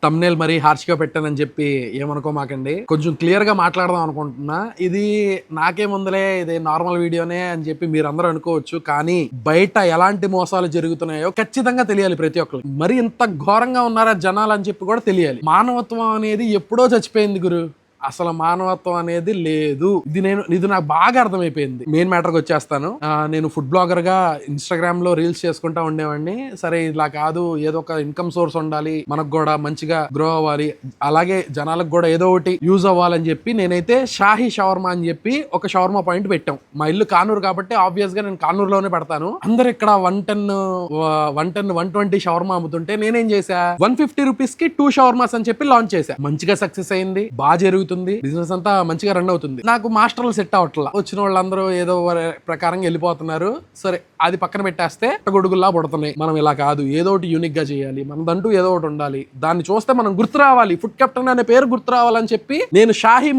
Thumbnail మరీ హార్ష్గా పెట్టానని చెప్పి ఏమనుకోమాకండి. కొంచెం క్లియర్ గా మాట్లాడదాం అనుకుంటున్నా. ఇది నాకేముందులే, ఇది నార్మల్ వీడియోనే అని చెప్పి మీరందరూ అనుకోవచ్చు. కానీ బయట ఎలాంటి మోసాలు జరుగుతున్నాయో ఖచ్చితంగా తెలియాలి ప్రతి ఒక్కరికి. మరి ఇంత ఘోరంగా ఉన్నారా జనాలు అని చెప్పి కూడా తెలియాలి. మానవత్వం అనేది ఎప్పుడో చచ్చిపోయింది గురు. అసలు మానవత్వం అనేది లేదు. ఇది నాకు బాగా అర్థమైపోయింది. మెయిన్ మ్యాటర్కి వచ్చేస్తాను. నేను ఫుడ్ బ్లాగర్ గా ఇన్స్టాగ్రామ్ లో రీల్స్ చేసుకుంటా ఉండేవాడిని. సరే ఇలా కాదు, ఏదో ఒక ఇన్కమ్ సోర్స్ ఉండాలి, మనకు కూడా మంచిగా గ్రో అవ్వాలి, అలాగే జనాలకు కూడా ఏదో ఒకటి యూజ్ అవ్వాలని చెప్పి నేనైతే షాహీ షవర్మా అని చెప్పి ఒక షవర్మా పాయింట్ పెట్టాం. మా ఇల్లు కానూరు కాబట్టి ఆబ్వియస్ గా నేను కానూరులోనే పెడతాను. అందరు ఇక్కడ 110 120 షవర్మా అమ్ముతుంటే నేనేం చేశా, 150 రూపీస్ కి 2 షవర్మాస్ అని చెప్పి లాంచ్ చేశా. మంచిగా సక్సెస్ అయింది, బాగా జరుగుతుంది, బిజినెస్ అంతా మంచిగా రన్ అవుతుంది. నాకు మాస్టర్లు సెట్ అవట్లా. వచ్చిన వాళ్ళందరూ ఏదో ప్రకారంగా వెళ్ళిపోతున్నారు. సరే అది పక్కన పెట్టేస్తే గొడుగుల్లా పడుతున్నాయి. మనం ఇలా కాదు, ఏదో ఒకటి యూనిక్ గా చేయాలి, మనదంటూ ఏదో ఒకటి ఉండాలి, దాన్ని చూస్తే మనం గుర్తు రావాలి, ఫుడ్ కెప్టెన్ అనే పేరు గుర్తు రావాలని చెప్పి నేను షాహీ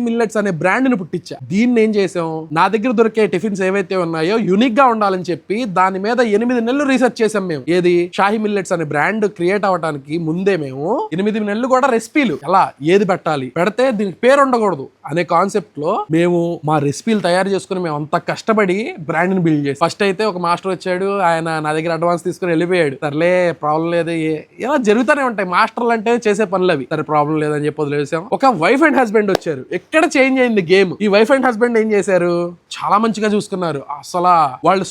మిల్లెట్స్ అనే బ్రాండ్ ని పుట్టించా. దీన్ని ఏం చేసాం, నా దగ్గర దొరికే టిఫిన్స్ ఏవైతే ఉన్నాయో యూనిక్ గా ఉండాలని చెప్పి దాని మీద 8 నెలలు రీసెర్చ్ చేసాం మేము. ఏది, షాహీ మిల్లెట్స్ అనే బ్రాండ్ క్రియేట్ అవడానికి ముందే మేము 8 నెలలు కూడా రెసిపీలు ఎలా ఏది పెట్టాలి, పెడితే దీనికి పేరు ఉండకూడదు అనే కాన్సెప్ట్ లో మేము మా రెసిపీలు తయారు చేసుకుని మేము అంత కష్టపడి బ్రాండ్ ని బిల్డ్ చేసి, ఫస్ట్ అయితే ఒక మాస్టర్ వచ్చాడు, ఆయన నా దగ్గర అడ్వాన్స్ తీసుకుని వెళ్ళిపోయాడు. సర్లే ప్రాబ్లం లేదు, ఇలా జరుగుతూనే ఉంటాయి. మాస్టర్లు అంటే చేసే పనులు అవి. సరే ప్రాబ్లం లేదని చెప్పి వదిలేసాం. ఒక వైఫ్ అండ్ హస్బెండ్ వచ్చారు. ఎక్కడ చేంజ్ అయింది గేమ్. ఈ వైఫ్ అండ్ హస్బెండ్ ఏం చేశారు, చాలా మంచిగా చూసుకున్నారు. అసలు వాళ్ళు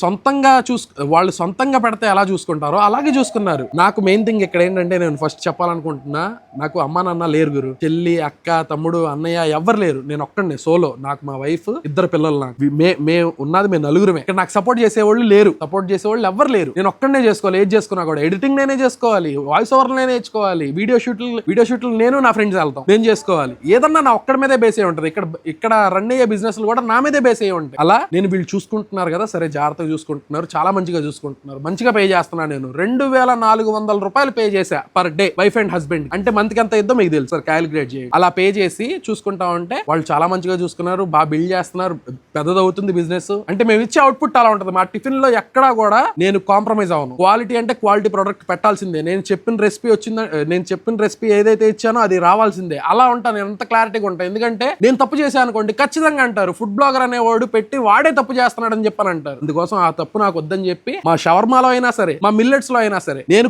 సొంతంగా పెడితే ఎలా చూసుకుంటారో అలాగే చూసుకున్నారు. నాకు మెయిన్ థింగ్ ఇక్కడ ఏంటంటే, నేను ఫస్ట్ చెప్పాలనుకుంటున్నా, నాకు అమ్మా నాన్న లేరు గురు. చెల్లి, అక్క, తమ్ముడు, అన్నయ్య ఎవ్వరు లేరు. నేను ఒక్కడే సోలో. నాకు మా వైఫ్, 2 పిల్లలు. నాకు మేము నలుగురమే. ఇక్కడ నాకు సపోర్ట్ చేసేవాళ్ళు లేరు. సపోర్ట్ చేసేవాళ్ళు ఎవ్వరు లేరు. నేను ఒక్కడే చేసుకోవాలి. ఏది చేసుకున్నా కూడా ఎడిటింగ్ నేనే చేసుకోవాలి, వాయిస్ ఓవర్ నేనే నేర్చుకోవాలి, వీడియో షూట్లు నేను నా ఫ్రెండ్స్ వెళ్తాం, నేను చేసుకోవాలి. ఏదన్నా నా ఒక్కడి మీదే బేస్ అయి ఉంటది. ఇక్కడ రన్ అయ్యే బిజినెస్ కూడా నా మీదే బేస్ అయ్యి ఉంటాయి. అలా నేను వీళ్ళు చూసుకుంటున్నారు కదా, సరే జాగ్రత్తగా చూసుకుంటున్నారు, చాలా మంచిగా చూసుకుంటున్నారు, మంచిగా పే చేస్తున్నాను. నేను 2400 రూపాయలు పే చేశా per day wife and husband. అంటే మంత్ కి ఎంత ఇద్దో మీకు తెలుసు సార్, క్యాలిక్యులేట్ చేయండి. అలా పే చేసి చూసుకుంటా ఉంటే వాళ్ళు చాలా మంచిగా చూసుకున్నారు, బాగా బిల్డ్ చేస్తున్నారు, పెద్దదవుతుంది బిజినెస్. అంటే మేము ఇచ్చే అవుట్పుట్ అలా ఉంటుంది. మా టిఫిన్ లో ఎక్కడా కూడా నేను కాంప్రమైజ్ అవ్వను. క్వాలిటీ అంటే క్వాలిటీ ప్రొడక్ట్ పెట్టాల్సిందే. నేను చెప్పిన రెసిపీ ఏదైతే ఇచ్చానో అది రావాల్సిందే. అలా ఉంటాను, నేను ఎంత క్లారిటీగా ఉంటాను. ఎందుకంటే నేను తప్పు చేశాను అనుకోండి, ఖచ్చితంగా అంటారు ఫుడ్ బ్లాగర్ అనేవాడు పెట్టి వాడే తప్పు చేస్తున్నాడు అని చెప్పని అంటారు. అందుకోసం ఆ తప్పు నాకు వద్దని చెప్పి మా షవర్మాలో అయినా సరే, మా మిల్లెట్స్ లో అయినా సరే నేను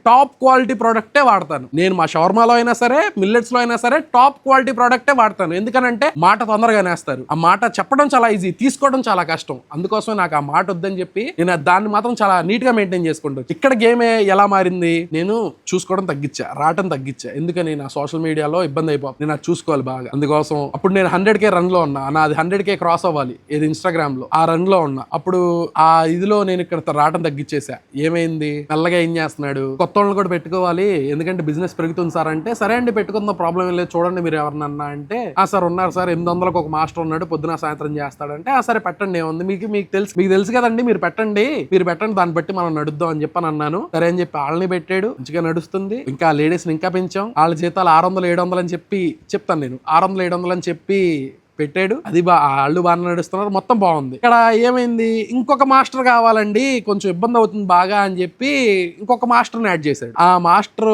టాప్ క్వాలిటీ ప్రొడక్టే వాడతాను. నేను మా షవర్మాలో అయినా సరే, మిల్లెట్స్ లో అయినా సరే టాప్ క్వాలిటీ ప్రొడక్టే వాడతాను. ఎందుకనంటే మాట తొందరగా నేస్తారు. ఆ మాట చెప్పడం చాలా ఈజీ, తీసుకోవడం చాలా కష్టం. అందుకోసం నాకు ఆ మాట వద్దని చెప్పి నేను దాన్ని మాత్రం చాలా నీట్ గా మెయింటైన్ చేసుకుంటాను. ఇక్కడ గేమే ఎలా మారింది, నేను చూసుకోవడం తగ్గించా, రావటం తగ్గించా. ఎందుకని నా సోషల్ మీడియాలో ఇబ్బంది అయిపోతుంది, నేను అది చూసుకోవాలి బాగా. అందుకోసం అప్పుడు నేను 100K రన్ లో ఉన్నా, నాది 100K క్రాస్ అవ్వాలి ఏది ఇన్స్టాగ్రామ్ లో, ఆ రన్ లో ఉన్నా. అప్పుడు ఆ ఇదిలో నేను ఇక్కడ రావటం తగ్గించేసా. ఏమైంది, మెల్లగా ఏం చేస్తున్నాడు, కొత్త వాళ్ళని కూడా పెట్టుకోవాలి, ఎందుకంటే బిజినెస్ పెరుగుతుంది సార్ అంటే, సరే అండి పెట్టుకుందాం, ప్రాబ్లం ఏం లేదు, చూడండి మీరు ఎవరినన్నా అంటే, సార్ ఉన్నారు సార్, 800కి ఒక మాస్టర్ ఉన్నాడు, పొద్దున సాయంత్రం చేస్తాడంటే, సరే పెట్టండి, ఏముంది, మీకు తెలుసు కదండి, మీరు పెట్టండి దాన్ని బట్టి మనం నడుద్దాం అని చెప్పని అన్నాను. సరే అని చెప్పి వాళ్ళని పెట్టాడు, మంచిగా నడుస్తుంది. ఇంకా లేడీస్ ని ఇంకా పెంచాం, వాళ్ళ జీతాలు 600-700 అని చెప్పి చెప్తాను నేను, 600-700 అని చెప్పి పెట్టాడు. అది వాళ్ళు బాగా నడుస్తున్నారు, మొత్తం బాగుంది. ఇక్కడ ఏమైంది, ఇంకొక మాస్టర్ కావాలండి, కొంచెం ఇబ్బంది అవుతుంది బాగా అని చెప్పి ఇంకొక మాస్టర్ని యాడ్ చేశాడు. ఆ మాస్టర్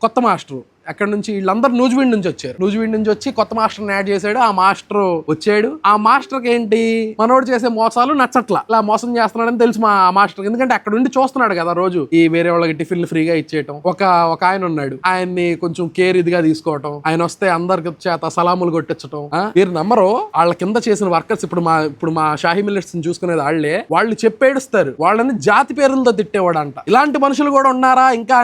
కొత్త మాస్టర్ అక్కడ నుంచి, వీళ్ళందరూ నూజివీడ్ నుంచి వచ్చారు. నూజివీడ్ నుంచి వచ్చి కొత్త మాస్టర్ని యాడ్ చేశాడు. ఆ మాస్టర్ వచ్చాడు. ఆ మాస్టర్కి ఏంటి, మనోడు చేసే మోసాలు నచ్చట్లా, ఇలా మోసం చేస్తున్నాడని తెలుసు మా మాస్టర్. ఎందుకంటే అక్కడ ఉండి చూస్తున్నాడు కదా రోజు, ఈ వేరే వాళ్ళకి టిఫిన్లు ఫ్రీగా ఇచ్చేయటం. ఒక ఆయన ఉన్నాడు, ఆయన్ని కొంచెం కేర్ ఇదిగా తీసుకోవటం, ఆయన వస్తే అందరికి చేత సలాములు కొట్టించడం. మీరు నమ్మరు, వాళ్ళ కింద చేసిన వర్కర్స్ ఇప్పుడు మా షాహీ మిల్లెట్స్ చూసుకునేది వాళ్ళు చెప్పేడుస్తారు, వాళ్ళని జాతి పేరులతో తిట్టేవాడు అంట. ఇలాంటి మనుషులు కూడా ఉన్నారా ఇంకా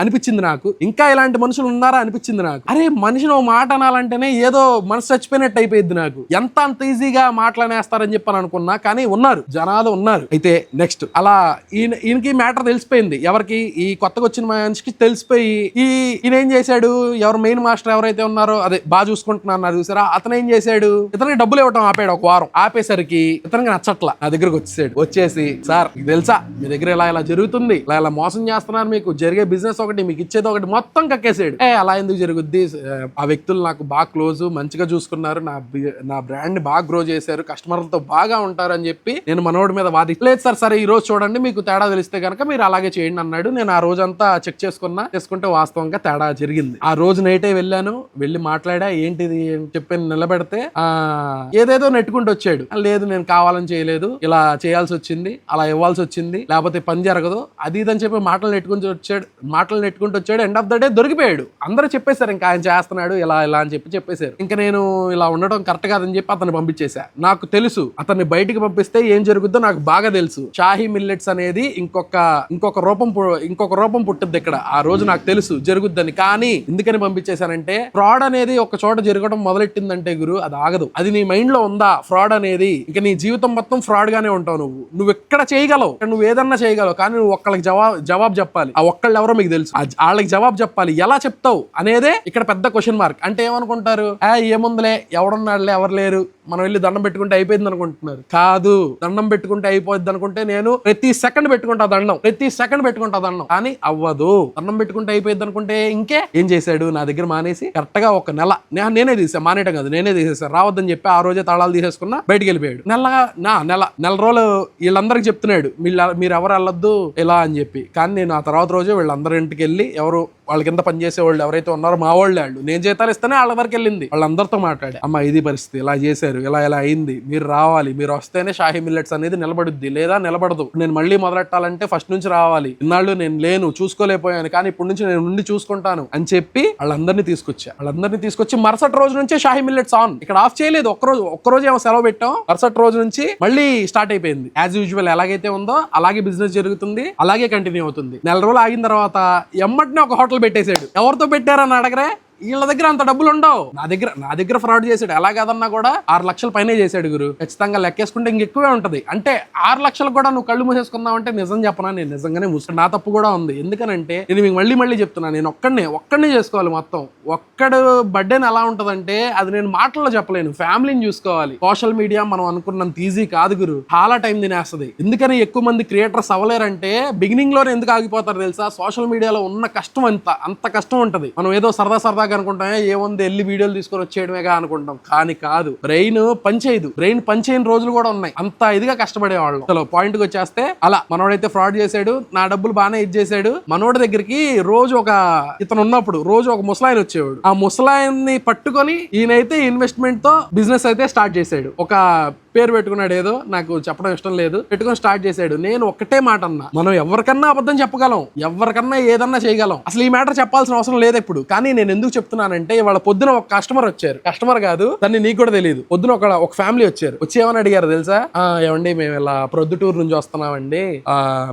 అనిపించింది నాకు. ఇంకా ఇలాంటి మనుషులు ఉన్నారా అనిపించింది నాకు. అరే మనిషిని ఓ మాట అనాలంటేనే ఏదో మనసు చచ్చిపోయినట్టు అయిపోయింది నాకు. అంత ఈజీగా మాట్లాడేస్తారని చెప్పని అనుకున్నా, కానీ ఉన్నారు, జనాలు ఉన్నారు. అయితే నెక్స్ట్ అలా ఈయనకి మ్యాటర్ తెలిసిపోయింది. ఎవరికి, ఈ కొత్తగా వచ్చిన మనిషికి తెలిసిపోయి ఈయన ఏం చేశాడు, ఎవరు మెయిన్ మాస్టర్ ఎవరైతే ఉన్నారో, అదే బాగా చూసుకుంటున్నారు చూసారా, అతను ఏం చేశాడు, ఇతనికి డబ్బులు ఇవ్వటం ఆపాడు. ఒక వారం ఆపేసరికి ఇతనికి నచ్చట్లా, నా దగ్గరకు వచ్చేసి సార్ మీకు తెలుసా, మీ దగ్గర ఇలా జరుగుతుంది, ఇలా మోసం చేస్తున్నారు, మీకు జరిగే బిజినెస్ ఒకటి, మీకు ఇచ్చేది ఒకటి, మొత్తం కక్కేసి చెప్పేసాడు. అలా ఎందుకు జరుగుద్ది, ఆ వ్యక్తులు నాకు బాగా క్లోజ్, మంచిగా చూసుకున్నారు, నా బ్రాండ్ ని బాగా గ్రో చేశారు, కస్టమర్లతో బాగా ఉంటారు అని చెప్పి నేను మనోడి మీద వాది. లేదు సార్, సరే ఈ రోజు చూడండి, మీకు తేడా తెలిస్తే కనుక మీరు అలాగే చేయండి అన్నాడు. నేను ఆ రోజంతా చెక్ చేసుకుంటే వాస్తవంగా తేడా జరిగింది. ఆ రోజు నైటే వెళ్ళి మాట్లాడా, ఏంటిది చెప్పి నిలబెడితే ఏదేదో నెట్టుకుంటూ వచ్చాడు. లేదు నేను కావాలని చేయలేదు, ఇలా చేయాల్సి వచ్చింది, అలా ఇవ్వాల్సి వచ్చింది, లేకపోతే పని జరగదు, అది ఇదని చెప్పి మాటలు నెట్టుకుంటూ వచ్చాడు. ఎండ్ ఆఫ్ ద డే దొరికిపోయాడు. అందరూ చెప్పేశారు ఇంకా ఆయన చేస్తున్నాడు ఇలా అని చెప్పేశారు. ఇంకా నేను ఇలా ఉండడం కరెక్ట్ కాదని చెప్పి అతన్ని పంపించేశా. నాకు తెలుసు అతన్ని బయటికి పంపిస్తే ఏం జరుగుద్దో నాకు బాగా తెలుసు. షాహీ మిల్లెట్స్ అనేది ఇంకొక రూపం పుట్టుద్ది ఇక్కడ. ఆ రోజు నాకు తెలుసు జరుగుద్దని. కానీ ఎందుకని పంపించేశానంటే, ఫ్రాడ్ అనేది ఒక చోట జరగడం మొదలెట్టిందంటే గురు, అది ఆగదు. అది నీ మైండ్ లో ఉందా ఫ్రాడ్ అనేది, ఇంకా నీ జీవితం మొత్తం ఫ్రాడ్ గానే ఉంటావు. నువ్వు ఎక్కడ చేయగలవు, నువ్వు ఏదన్నా చేయగలవు, కానీ నువ్వు ఒక్కళ్ళకి జవాబు చెప్పాలి. ఆ ఒక్కళ్ళు ఎవరో మీకు తెలుసు, వాళ్ళకి జవాబు చెప్పాలి. ఎలా చెప్తావు అనేదే ఇక్కడ పెద్ద క్వశ్చన్ మార్క్. అంటే ఏమనుకుంటారు, ఏముందిలే, ఎవడున్నాడులే, ఎవరు లేరు, మనం వెళ్ళి దండం పెట్టుకుంటే అయిపోయింది అనుకుంటున్నారు. కాదు, దండం పెట్టుకుంటే అయిపోద్ది అనుకుంటే నేను ప్రతి సెకండ్ పెట్టుకుంటా దండం, కానీ అవ్వదు. దండం పెట్టుకుంటే అయిపోయింది అనుకుంటే ఇంకే ఏం చేశాడు, నా దగ్గర మానేసి కరెక్ట్ గా ఒక నెల నేనే తీసా, మానేయటం కాదు నేనే తీసేసా, రావద్దని చెప్పి ఆ రోజే తాళాలు తీసేసుకున్నా, బయటికి వెళ్ళిపోయాడు. నెల రోజులు వీళ్ళందరికి చెప్తున్నాడు, మీరు ఎవరు వెళ్ళొద్దు ఇలా అని చెప్పి. కానీ నేను ఆ తర్వాత రోజే వీళ్ళందరి ఇంటికి వెళ్ళి, ఎవరు వాళ్ళ కింద పనిచేసే వాళ్ళు ఎవరైతే ఉన్నారో మా వాళ్ళు నేను జీతాలు ఇస్తేనే వాళ్ళ వరకు వెళ్ళింది, వాళ్ళందరితో మాట్లాడి, అమ్మ ఇది పరిస్థితి, ఇలా చేశారు, ఇలా అయింది, మీరు రావాలి, మీరు వస్తేనే షాహీ మిల్లెట్స్ అనేది నిలబడుద్ది, లేదా నిలబడదు. నేను మళ్ళీ మొదలెట్టాలంటే ఫస్ట్ నుంచి రావాలి, ఇన్నాళ్ళు నేను లేను, చూసుకోలేకపోయాను, కానీ ఇప్పుడు నుంచి నేను ఉండి చూసుకుంటాను అని చెప్పి వాళ్ళందరినీ తీసుకొచ్చి మరుసటి రోజు నుంచే షాహీ మిల్లెట్స్ ఆన్. ఇక్కడ ఆఫ్ చేయలేదు, ఒక్కరోజు ఏమో సెలవు పెట్టాం, మరుసటి రోజు నుంచి మళ్ళీ స్టార్ట్ అయిపోయింది. యాజ్ యూజువల్ ఎలాగైతే ఉందో అలాగే బిజినెస్ జరుగుతుంది, అలాగే కంటిన్యూ అవుతుంది. నెల రోజులు ఆగిన తర్వాత ఎమ్మటినే ఒక హోటల్ పెట్టేశాడు. ఎవరితో పెట్టారని అడగరే, వీళ్ళ దగ్గర అంత డబ్బులు ఉండవు. నా దగ్గర ఫ్రాడ్ చేశాడు. ఎలా కాదన్నా కూడా 6 లక్షల పైనే చేశాడు గురు. ఖచ్చితంగా లెక్కేసుకుంటే ఇంకెక్కువే ఉంటది. అంటే 6 లక్షలు కూడా నువ్వు కళ్ళు మూసేసుకున్నావు అంటే నిజం చెప్పనా, నేను నిజంగానే మూసుకున్నా. నా తప్పు కూడా ఉంది. ఎందుకనంటే నేను మీకు మళ్ళీ చెప్తున్నా, నేను ఒక్కడనే చేసుకోవాలి మొత్తం. ఒక్కడు బర్త్డేని ఎలా ఉంటదంటే అది నేను మాటల్లో చెప్పలేను, ఫ్యామిలీని చూసుకోవాలి. సోషల్ మీడియా మనం అనుకున్నంత ఈజీ కాదు గురు, చాలా టైం తినేస్తుంది. ఎందుకని ఎక్కువ మంది క్రియేటర్స్ అవ్వలేరంటే బిగినింగ్ లోనే ఎందుకు ఆగిపోతారు తెలుసా, సోషల్ మీడియాలో ఉన్న కష్టం అంత కష్టం ఉంటది. మనం ఏదో సరదా అనుకుంటాం, ఏముంది వెళ్ళి వీడియోలు తీసుకొని వచ్చేయడమేగా అనుకుంటాం, కానీ కాదు. బ్రెయిన్ పనిచేయని రోజులు కూడా ఉన్నాయి. అంత ఇదిగా కష్టపడేవాళ్ళం. అసలు పాయింట్ కి వచ్చేస్తే అలా మనోడైతే ఫ్రాడ్ చేశాడు, నా డబ్బులు బాగానే ఇచ్చేసాడు. మనోడి దగ్గరికి రోజు ఇతను ఉన్నప్పుడు రోజు ఒక ముసలాయన వచ్చేవాడు. ఆ ముసలాయన్ని పట్టుకొని ఈయనైతే ఇన్వెస్ట్మెంట్ తో బిజినెస్ అయితే స్టార్ట్ చేశాడు. ఒక పేరు పెట్టుకున్నాడు, ఏదో నాకు చెప్పడం ఇష్టం లేదు, పెట్టుకుని స్టార్ట్ చేశాడు. నేను ఒక్కటే మాట అన్నా, మనం ఎవరికన్నా అబద్ధం చెప్పగలం, ఎవరికన్నా ఏదన్నా చేయగలం. అసలు ఈ మ్యాటర్ చెప్పాల్సిన అవసరం లేదు ఇప్పుడు. కానీ నేను ఎందుకు చెప్తున్నానంటే, ఇవాళ పొద్దున ఒక కస్టమర్ కాదు తన్ని, నీకు కూడా తెలియదు. పొద్దున ఒక ఫ్యామిలీ వచ్చి ఏమని అడిగారు తెలుసా, ఏమండి మేము ఇలా ప్రొద్దుటూరు నుంచి వస్తున్నామండి,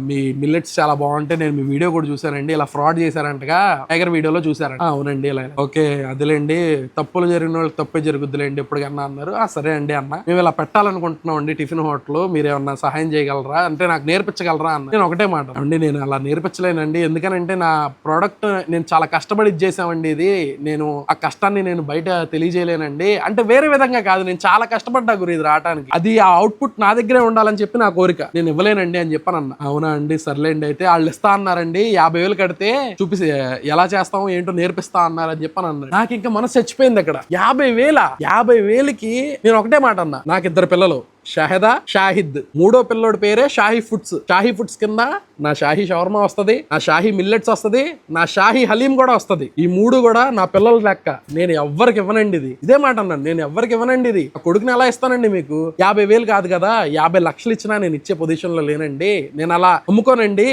మీ మిల్లెట్స్ చాలా బాగుంటే నేను మీ వీడియో కూడా చూసానండి, ఇలా ఫ్రాడ్ చేశారంటగా టైగర్ వీడియోలో చూసారంట. అవునండి ఇలా. ఓకే అదిలేండి, తప్పులు జరిగిన వాళ్ళకి తప్పే జరుగుద్దులేండి ఎప్పటికన్నా అన్నారు. సరే అండి అన్న, మేము ఇలా పెట్టాలనుకుంటున్నాం అండి టిఫిన్ హోటల్, మీరేమన్నా సహాయం చేయగలరా అంటే, నాకు నేర్పించగలరా అన్న. నేను ఒకటే మాట అండి, నేను అలా నేర్పించలేనండి, ఎందుకనంటే నా ప్రోడక్ట్ నేను చాలా కష్టపడి ఇచ్చేసామండి, ఇది నేను ఆ కష్టాన్ని నేను బయట తెలియజేయలేనండి అంటే. వేరే విధంగా కాదు, నేను చాలా కష్టపడ్డా గురి ఇది రావడానికి, అది ఆ అవుట్పుట్ నా దగ్గరే ఉండాలని చెప్పి నా కోరిక, నేను ఇవ్వలేనండి అని చెప్పానన్న. అవునా అండి సర్లేండి, అయితే వాళ్ళు ఇస్తా అన్నారండి, 50,000 కడితే చూపిస్తే ఎలా చేస్తామో ఏంటో నేర్పిస్తా అన్నారని చెప్పని అన్నాడు. నాకు ఇంకా మనసు చచ్చిపోయింది అక్కడ. 50,000కి నేను ఒకటే మాట అన్నా, నాకు 2 పిల్లలు, షాహిదా, షాహిద్. 3వ పిల్లోడి పేరే షాహీ ఫుడ్స్ కింద నా షాహీ షవర్మా వస్తది, నా షాహీ మిల్లెట్స్ వస్తది, నా షాహీ హలీం కూడా వస్తది. ఈ 3 కూడా నా పిల్లల లెక్క. నేను ఎవ్వరికి ఇవ్వనండి ఇది. ఇదే మాట అన్నాను, నేను ఎవ్వరికి ఇవ్వనండి ఇది. ఆ కొడుకుని ఎలా ఇస్తానండి మీకు? 50,000 కాదు కదా, 50 లక్షలు ఇచ్చినా నేను ఇచ్చే పొజిషన్ లో లేనండి. నేను అలా అమ్ముకోనండి.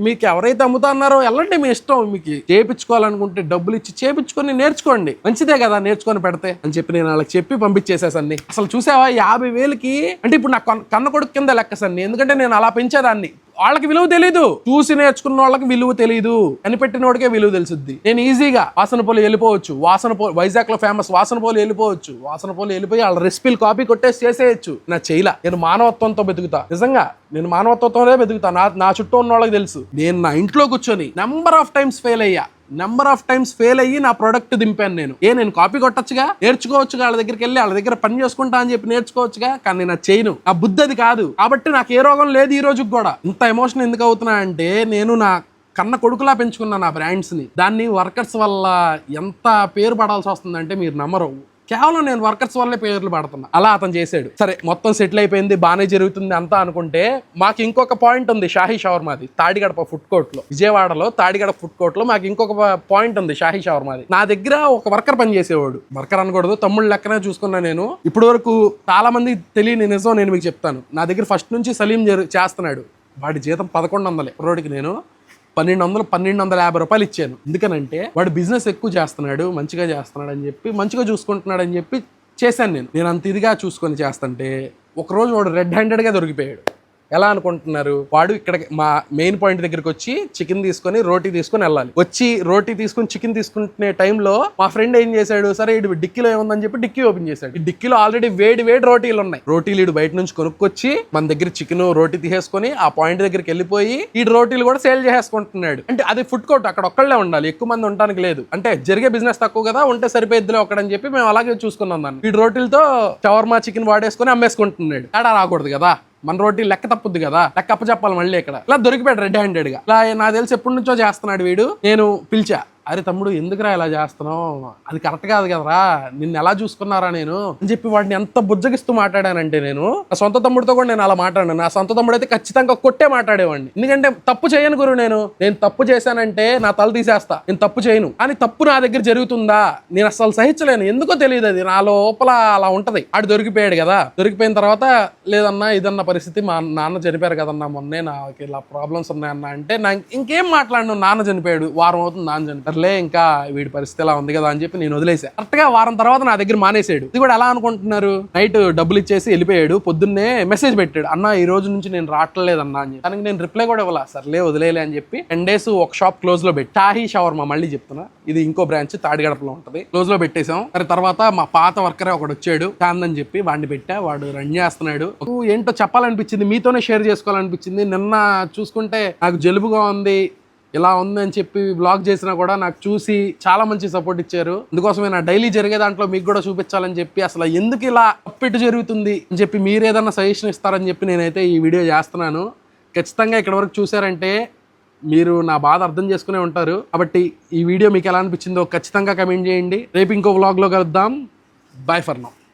మీకు ఎవరైతే అమ్ముతా అన్నారో వెళ్ళండి, మీ ఇష్టం. మీకు చేపించుకోవాలనుకుంటే డబ్బులు ఇచ్చి చేపించుకొని నేర్చుకోండి, మంచిదే కదా నేర్చుకొని పెడితే అని చెప్పి నేను వాళ్ళకి చెప్పి పంపించేసేసన్ని. అసలు చూసావా 50,000కి అంటే ఇప్పుడు నా కన్న కొడుకు కింద లెక్క సన్ని. ఎందుకంటే నేను అలా పెంచేదాన్ని. వాళ్ళకి విలువ తెలీదు, చూసి నేర్చుకున్న వాళ్ళకి విలువ తెలీదు, కనిపెట్టినోడికే విలువ తెలుసుద్ది. నేను ఈజీగా వాసనపోలు వెళ్ళిపోవచ్చు, వైజాగ్ లో ఫేమస్ వాసనపోలు వెళ్ళిపోయి వాళ్ళ రెసిపీలు కాపీ కొట్టేసి చేసేయచ్చు. నా చేయలా, నేను మానవత్వంతో బతుకుతా. నిజంగా నేను మానవత్వంతోనే బతుకుతా. నా చుట్టూ ఉన్న వాళ్ళకి తెలుసు. నేను నా ఇంట్లో కూర్చొని నెంబర్ ఆఫ్ టైమ్స్ ఫెయిల్ అయ్యి నా ప్రొడక్ట్ దింపాను. నేను కాపీ కొట్టచ్చుగా, నేర్చుకోవచ్చుగా, వాళ్ళ దగ్గరికి వెళ్ళి వాళ్ళ దగ్గర పని చేసుకుంటా అని చెప్పి నేర్చుకోవచ్చుగా, కానీ నేను చేయను. ఆ బుద్ధి అది కాదు. కాబట్టి నాకు ఏ రోగం లేదు ఈ రోజుకి కూడా. ఇంత ఎమోషన్ ఎందుకు అవుతున్నా అంటే, నేను నా కన్న కొడుకులా పెంచుకున్నాను ఆ బ్రాండ్స్ని. దాన్ని వర్కర్స్ వల్ల ఎంత పేరు పడాల్సి వస్తుందంటే మీరు నమ్మరు. కేవలం నేను వర్కర్స్ వల్లే పేర్లు పడుతున్నా. అలా అతను చేశాడు. సరే మొత్తం సెటిల్ అయిపోయింది, బాగానే జరుగుతుంది అంతా అనుకుంటే మాకు ఇంకొక పాయింట్ ఉంది షాహీ షవర్మాది తాడిగడప ఫుడ్ కోర్ట్లో, విజయవాడలో తాడిగడప ఫుడ్ కోర్ట్లో మాకు ఇంకొక పాయింట్ ఉంది షాహీ షవర్మాది. నా దగ్గర ఒక వర్కర్ పని చేసేవాడు, వర్కర్ అనకూడదు తమ్ముళ్ళు లెక్కనే చూసుకున్నా నేను. ఇప్పటి వరకు చాలా మంది తెలియని నిజం నేను మీకు చెప్తాను. నా దగ్గర ఫస్ట్ నుంచి సలీం చేస్తున్నాడు. వాడి జీతం 1100 రోడ్డుకి నేను 1250 రూపాయలు ఇచ్చాను. ఎందుకనంటే వాడు బిజినెస్ ఎక్కువ చేస్తున్నాడు, మంచిగా చేస్తున్నాడు అని చెప్పి, మంచిగా చూసుకుంటున్నాడు అని చెప్పి చేశాను నేను అంత ఇదిగా చూసుకొని చేస్తుంటే ఒకరోజు వాడు రెడ్ హ్యాండెడ్గా దొరికిపోయాడు. ఎలా అనుకుంటున్నారు? వాడు ఇక్కడ మా మెయిన్ పాయింట్ దగ్గరికి వచ్చి చికెన్ తీసుకొని రోటీ తీసుకొని వెళ్ళాలి. వచ్చి రోటీ తీసుకొని చికెన్ తీసుకునే టైంలో మా ఫ్రెండ్ ఏం చేశాడు, సరే ఇటు డిక్కీలో ఏముందని చెప్పి డిక్కీ ఓపెన్ చేశాడు. ఈ డిక్కీలో ఆల్రెడీ వేడి రోటీలు ఉన్నాయి. రోటీలు ఇటు బయట నుంచి కొనుక్కొచ్చి మన దగ్గర చికెన్ రోటీ తీసేసుకొని ఆ పాయింట్ దగ్గరికి వెళ్ళిపోయి ఈ రోటీలు కూడా సేల్ చేసేసుకుంటున్నాడు. అంటే అది ఫుడ్ కోర్ట్, అక్కడ ఒక్కళ్ళే ఉండాలి, ఎక్కువ మంది ఉండడానికి లేదు. అంటే జరిగే బిజినెస్ తక్కువ కదా, ఉంటే సరిపోయిద్దిలే ఒక్కడని చెప్పి మేము అలాగే చూసుకున్నాం దాన్ని. ఈ రోటీలతో షవర్మా చికెన్ వాడేసుకొని అమ్మేసుకుంటున్నాడు. తేడా రాకూడదు కదా, మన రోటీ లెక్క తప్పుద్ది కదా, లెక్క అప్పచెప్పాలి మళ్ళీ. ఇక్కడ ఇలా దొరికిపోయాడు రెడ్ హ్యాండెడ్ గా. ఇలా నాకు తెలిసి ఎప్పటి నుంచో చేస్తున్నాడు వీడు. నేను పిలిచా, అరే తమ్ముడు ఎందుకురా ఇలా చేస్తున్నావు, అది కరెక్ట్ కాదు కదరా, నిన్ను ఎలా చూసుకున్నారా నేను అని చెప్పి వాడిని ఎంత బుజ్జగిస్తూ మాట్లాడానంటే, నేను నా సొంత తమ్ముడితో కూడా నేను అలా మాట్లాడాను. నా సొంత తమ్ముడు అయితే ఖచ్చితంగా కొట్టే మాట్లాడేవాడిని. ఎందుకంటే తప్పు చేయను గురు, నేను తప్పు చేశానంటే నా తల తీసేస్తా, నేను తప్పు చేయను. కానీ తప్పు నా దగ్గర జరుగుతుందా నేను అసలు సహించలేను, ఎందుకో తెలియదు, అది నా లోపల అలా ఉంటది. ఆడు దొరికిపోయాడు కదా, దొరికిపోయిన తర్వాత లేదన్నా ఇదన్న పరిస్థితి, మా నాన్న చనిపోయారు కదన్నా మొన్నే, నాకు ఇలా ప్రాబ్లమ్స్ ఉన్నాయన్నా అంటే ఇంకేం మాట్లాడను. నాన్న చనిపోయాడు, వారం అవుతుంది నాన్న చనిపోయారు, ఇంకా వీడి పరిస్థితి ఎలా ఉంది కదా అని చెప్పి నేను వదిలేసా. కరెక్ట్ గా వారం తర్వాత నా దగ్గర మానేసాడు. ఇది కూడా ఎలా అనుకుంటున్నారు, నైట్ డబ్బులు ఇచ్చేసి వెళ్ళిపోయాడు. పొద్దున్నే మెసేజ్ పెట్టాడు, అన్న ఈ రోజు నుంచి నేను రావట్లేదన్నా అని చెప్పి. దానికి నేను రిప్లై కూడా ఇవ్వాల, సర్లే వదిలేలే అని చెప్పి 10 days ఒక షాప్ క్లోజ్ లో పెట్టి, షాహీ షవర్మా మళ్ళీ చెప్తున్నా, ఇది ఇంకో బ్రాంచ్ తాడిగడపలో ఉంటది, క్లోజ్ లో పెట్టేశాం. మరి తర్వాత మా పాత వర్కరే ఒకడు వచ్చాడు చాంద్ అని చెప్పి, వాడిని పెట్టా, వాడు రన్ చేస్తున్నాడు. ఏంటో చెప్పాలనిపించింది, మీతోనే షేర్ చేసుకోవాలనిపించింది. నిన్న చూసుకుంటే నాకు జలుబుగా ఉంది, ఇలా ఉంది అని చెప్పి బ్లాగ్ చేసినా కూడా నాకు చూసి చాలా మంచి సపోర్ట్ ఇచ్చారు. అందుకోసమే నా డైలీ జరిగే దాంట్లో మీకు కూడా చూపించాలని చెప్పి, అసలు ఎందుకు ఇలా అప్పిట్టు జరుగుతుంది అని చెప్పి మీరు ఏదన్నా సజెషన్ ఇస్తారని చెప్పి నేనైతే ఈ వీడియో చేస్తున్నాను. ఖచ్చితంగా ఇక్కడ వరకు చూసారంటే మీరు నా బాధ అర్థం చేసుకునే ఉంటారు. కాబట్టి ఈ వీడియో మీకు ఎలా అనిపించిందో ఖచ్చితంగా కమెంట్ చేయండి. రేపు ఇంకో వ్లాగ్లో కలుద్దాం. Bye for now.